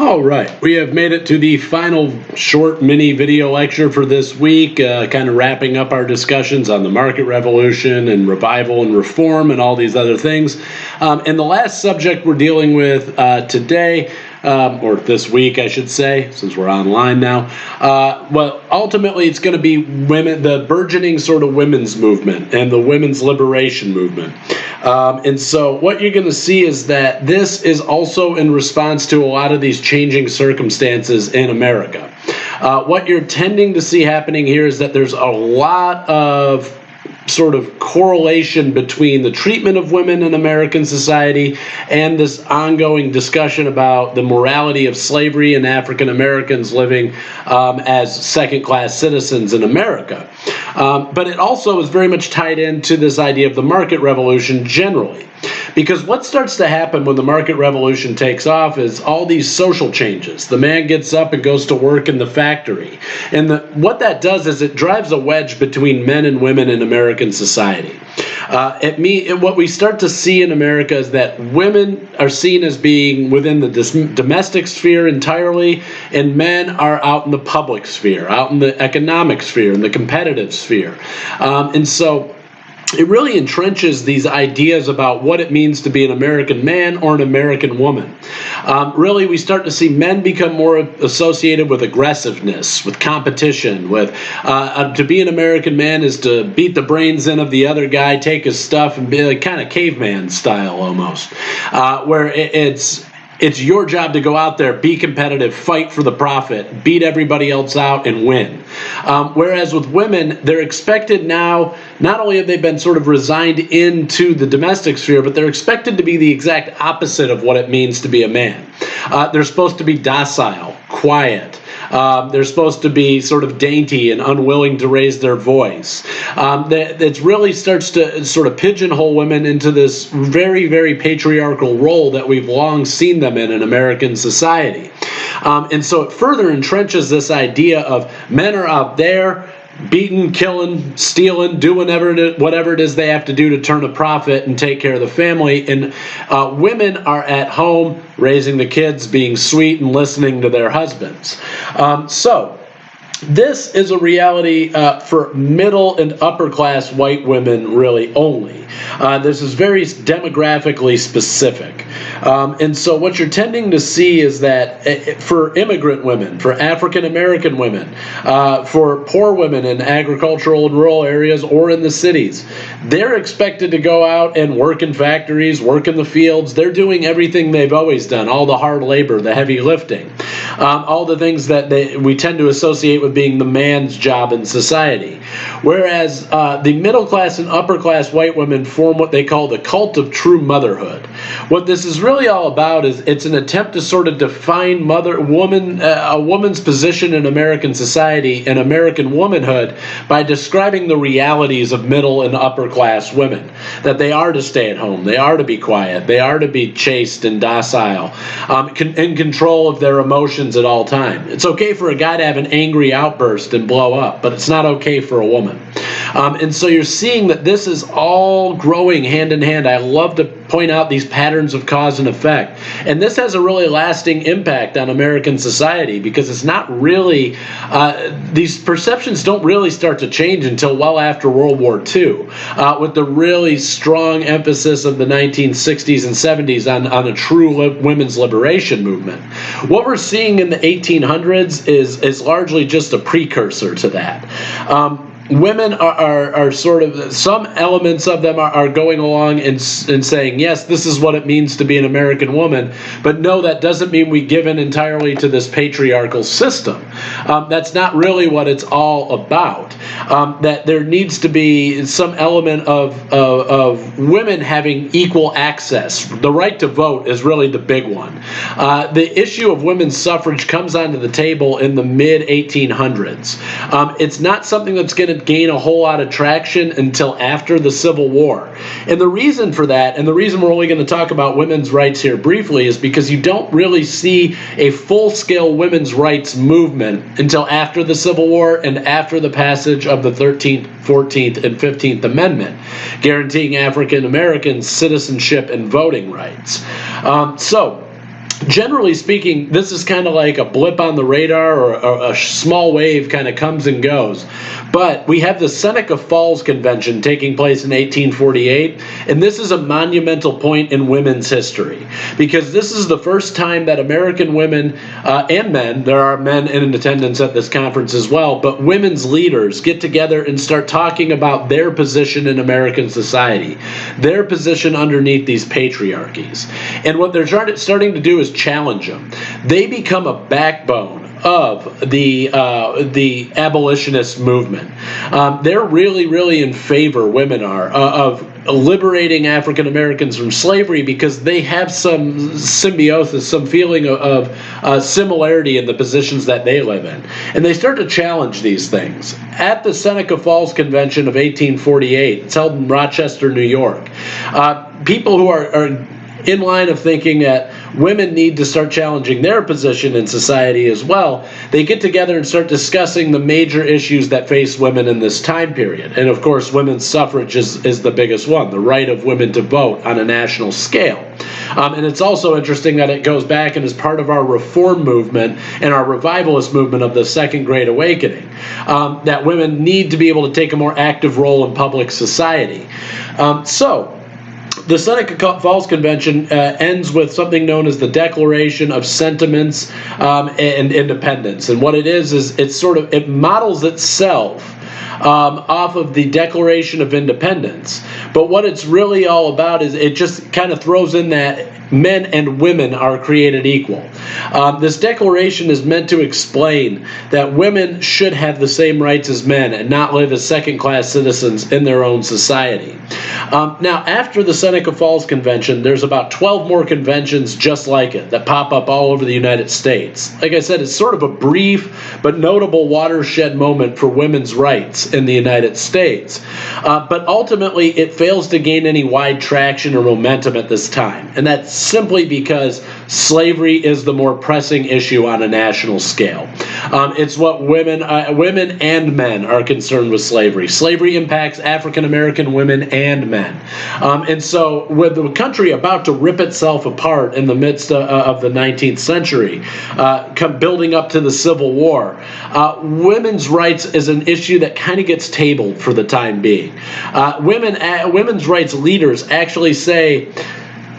All right, we have made it to the final short mini video lecture for this week, kind of wrapping up our discussions on the market revolution and revival and reform and all these other things. And the last subject we're dealing with today, or this week, I should say, since we're online now. Well, ultimately, it's going to be the burgeoning sort of women's movement and the women's liberation movement. And so what you're going to see is that this is also in response to a lot of these changing circumstances in America. What you're tending to see happening here is that there's a lot of sort of correlation between the treatment of women in American society and this ongoing discussion about the morality of slavery and African Americans living as second-class citizens in America. But it also is very much tied into this idea of the market revolution generally. Because what starts to happen when the market revolution takes off is all these social changes. The man gets up and goes to work in the factory. And what that does is it drives a wedge between men and women in American society. What we start to see in America is that women are seen as being within the domestic sphere entirely, and men are out in the public sphere, out in the economic sphere, in the competitive sphere. And so it really entrenches these ideas about what it means to be an American man or an American woman. Really, we start to see men become more associated with aggressiveness, with competition, with to be an American man is to beat the brains in of the other guy, take his stuff, and be like kind of caveman style almost, where it's your job to go out there, be competitive, fight for the profit, beat everybody else out, and win. Whereas with women, they're expected now, not only have they been sort of resigned into the domestic sphere, but they're expected to be the exact opposite of what it means to be a man. They're supposed to be docile, quiet. They're supposed to be sort of dainty and unwilling to raise their voice. It really starts to sort of pigeonhole women into this very, very patriarchal role that we've long seen them in American society. And so it further entrenches this idea of men are out there beating, killing, stealing, doing whatever it is they have to do to turn a profit and take care of the family. And women are at home raising the kids, being sweet and listening to their husbands. So this is a reality for middle and upper class white women really only. This is very demographically specific. And so what you're tending to see is that for immigrant women, for African American women, for poor women in agricultural and rural areas or in the cities, they're expected to go out and work in factories, work in the fields. They're doing everything they've always done, all the hard labor, the heavy lifting, all the things that we tend to associate with being the man's job in society. Whereas the middle class and upper class white women form what they call the cult of true motherhood. What this is really all about is it's an attempt to sort of define a woman's position in American society and American womanhood by describing the realities of middle and upper class women. That they are to stay at home, they are to be quiet, they are to be chaste and docile, in control of their emotions at all times. It's okay for a guy to have an angry outburst and blow up, but it's not okay for a woman. And so you're seeing that this is all growing hand in hand. I love to point out these patterns of cause and effect. And this has a really lasting impact on American society because it's not really, these perceptions don't really start to change until well after World War II, with the really strong emphasis of the 1960s and 70s on a true women's liberation movement. What we're seeing in the 1800s is largely just a precursor to that. Women are sort of, some elements of them are going along and saying, yes, this is what it means to be an American woman, but no, that doesn't mean we give in entirely to this patriarchal system. That's not really what it's all about. That there needs to be some element of women having equal access. The right to vote is really the big one. The issue of women's suffrage comes onto the table in the mid-1800s. It's not something that's going to gain a whole lot of traction until after the Civil War. And the reason for that, and the reason we're only going to talk about women's rights here briefly, is because you don't really see a full-scale women's rights movement until after the Civil War and after the passage of the 13th, 14th, and 15th Amendment, guaranteeing African Americans citizenship and voting rights. So generally speaking, this is kind of like a blip on the radar, or a small wave kind of comes and goes. But we have the Seneca Falls Convention taking place in 1848, and this is a monumental point in women's history, because this is the first time that American women and men, there are men in attendance at this conference as well, but women's leaders get together and start talking about their position in American society, their position underneath these patriarchies. And what they're starting to do is challenge them. They become a backbone of the abolitionist movement. They're really in favor, women are, of liberating African Americans from slavery, because they have some symbiosis, some feeling of similarity in the positions that they live in. And they start to challenge these things. At the Seneca Falls Convention of 1848, it's held in Rochester, New York, people who are in line of thinking that women need to start challenging their position in society as well, they get together and start discussing the major issues that face women in this time period. And of course, women's suffrage is the biggest one, the right of women to vote on a national scale. And it's also interesting that it goes back and is part of our reform movement and our revivalist movement of the Second Great Awakening, that women need to be able to take a more active role in public society. The Seneca Falls Convention ends with something known as the Declaration of Sentiments and Independence. And what it is it models itself off of the Declaration of Independence. But what it's really all about is it just kind of throws in that men and women are created equal. This declaration is meant to explain that women should have the same rights as men and not live as second-class citizens in their own society. Now, after the Seneca Falls Convention, there's about 12 more conventions just like it that pop up all over the United States. Like I said, it's sort of a brief but notable watershed moment for women's rights in the United States. But ultimately, it fails to gain any wide traction or momentum at this time. And that's simply because slavery is the more pressing issue on a national scale. It's what women and men are concerned with slavery. Slavery impacts African American women and men. And so with the country about to rip itself apart in the midst of the 19th century, building up to the Civil War, women's rights is an issue that kind of gets tabled for the time being. Women's rights leaders actually say,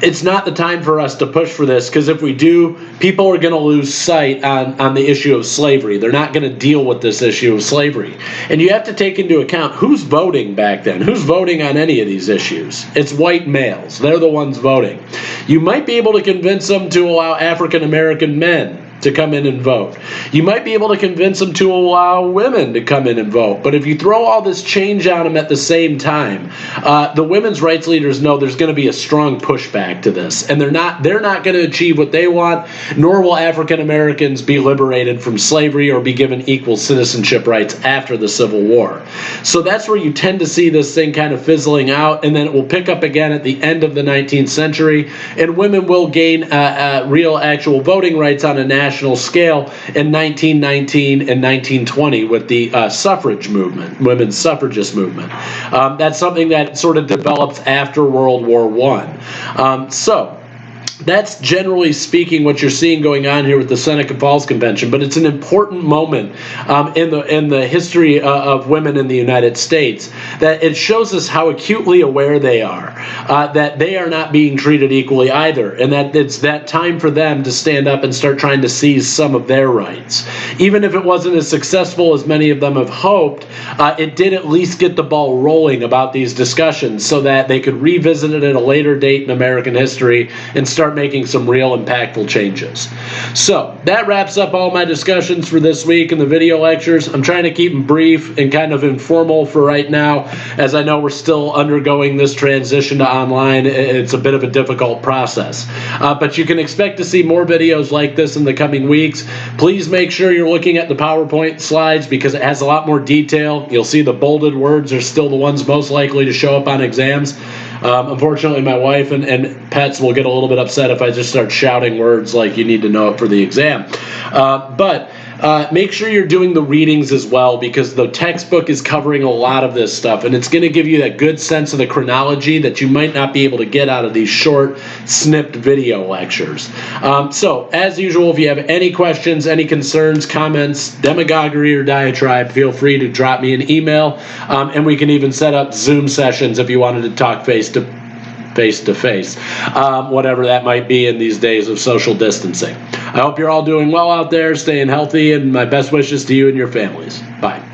it's not the time for us to push for this, because if we do, people are going to lose sight on the issue of slavery. They're not going to deal with this issue of slavery. And you have to take into account who's voting back then. Who's voting on any of these issues? It's white males. They're the ones voting. You might be able to convince them to allow African American men to come in and vote. You might be able to convince them to allow women to come in and vote. But if you throw all this change on them at the same time, the women's rights leaders know there's going to be a strong pushback to this. And they're not going to achieve what they want, nor will African Americans be liberated from slavery or be given equal citizenship rights after the Civil War. So that's where you tend to see this thing kind of fizzling out, and then it will pick up again at the end of the 19th century, and women will gain real actual voting rights on a national scale in 1919 and 1920 with the suffrage movement, women's suffragist movement. That's something that sort of develops after World War I. So that's generally speaking what you're seeing going on here with the Seneca Falls Convention, but it's an important moment in the history of women in the United States, that it shows us how acutely aware they are that they are not being treated equally either, and that it's that time for them to stand up and start trying to seize some of their rights. Even if it wasn't as successful as many of them have hoped, it did at least get the ball rolling about these discussions so that they could revisit it at a later date in American history and start making some real impactful changes. So that wraps up all my discussions for this week in the video lectures. I'm trying to keep them brief and kind of informal for right now, as I know we're still undergoing this transition to online. It's a bit of a difficult process. But you can expect to see more videos like this in the coming weeks. Please make sure you're looking at the PowerPoint slides, because it has a lot more detail. You'll see the bolded words are still the ones most likely to show up on exams. Unfortunately, my wife and pets will get a little bit upset if I just start shouting words like you need to know it for the exam. But make sure you're doing the readings as well, because the textbook is covering a lot of this stuff, and it's going to give you that good sense of the chronology that you might not be able to get out of these short, snipped video lectures. So, as usual, if you have any questions, any concerns, comments, demagoguery, or diatribe, feel free to drop me an email, and we can even set up Zoom sessions if you wanted to talk face to face, whatever that might be in these days of social distancing. I hope you're all doing well out there, staying healthy, and my best wishes to you and your families. Bye.